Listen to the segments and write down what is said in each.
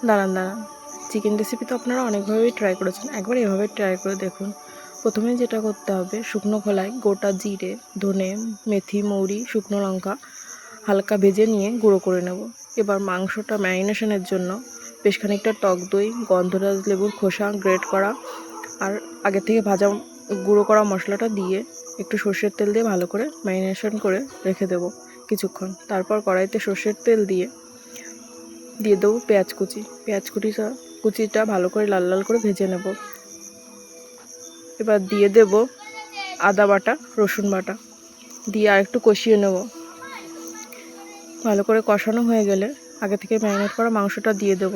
দাঁড়ান দাঁড়ান, chicken recipe তো আপনারা অনেকভাবেই ট্রাই করেছেন, একবার এভাবে ট্রাই করে দেখুন। প্রথমে যেটা করতে হবে, শুকনো খোলায় গোটা জিরে, ধনে, মেথি, মৌরি, শুকনো লঙ্কা হালকা ভেজে নিয়ে গুঁড়ো করে নেব। এবার মাংসটা ম্যারিনেশনের জন্য বেশ খানিকটা টক দই, গন্ধরাজ লেবুর খোসা গ্রেট করা আর আগে থেকে ভাজা গুঁড়ো করা মশলাটা দিয়ে একটু সর্ষের তেল দিয়ে ভালো করে ম্যারিনেশন করে রেখে দেবো কিছুক্ষণ। তারপর কড়াইতে সর্ষের তেল দিয়ে দেবো পেঁয়াজ কুচিটা ভালো করে লাল লাল করে ভেজে নেব। এবার দিয়ে দেব আদা বাটা, রসুন বাটা দিয়ে আর একটু কষিয়ে নেব। ভালো করে কষানো হয়ে গেলে আগে থেকে ম্যারিনেট করা মাংসটা দিয়ে দেব।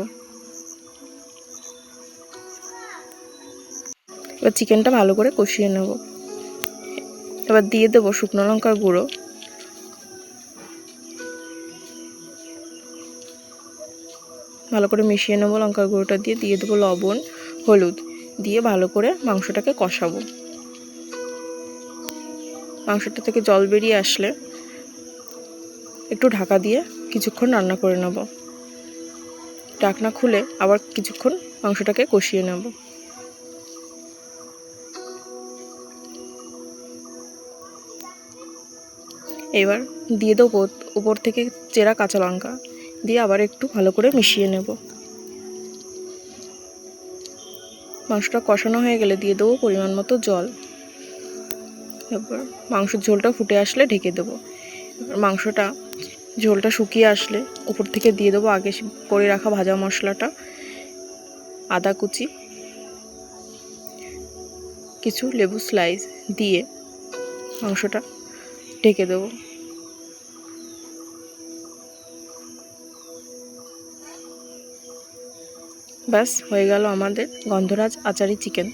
এবার চিকেনটা ভালো করে কষিয়ে নেব। এবার দিয়ে দেব শুকনো লঙ্কার গুঁড়ো, ভালো করে মিশিয়ে নেব। লঙ্কার গুঁড়োটা দিয়ে দেবো লবণ, হলুদ দিয়ে ভালো করে মাংসটাকে কষাবো। মাংসটা থেকে জল বেরিয়ে আসলে একটু ঢাকা দিয়ে কিছুক্ষণ রান্না করে নেব। ঢাকনা খুলে আবার কিছুক্ষণ মাংসটাকে কষিয়ে নেব। এবার দিয়ে দেবো উপর থেকে চেরা কাঁচা লঙ্কা দিয়ে আবার একটু ভালো করে মিশিয়ে নেব। মাংসটা কষানো হয়ে গেলে দিয়ে দেবো পরিমাণ মতো জল। এবার মাংসের ঝোলটা ফুটে আসলে ঢেকে দেবো। এবার ঝোলটা শুকিয়ে আসলে উপর থেকে দিয়ে দেবো আগে করে রাখা ভাজা মশলাটা, আদা কুচি, কিছু লেবু স্লাইস দিয়ে মাংসটা ঢেকে দেবো। ব্যাস হয়ে গেল আমাদের গন্ধরাজ আচারি চিকেন।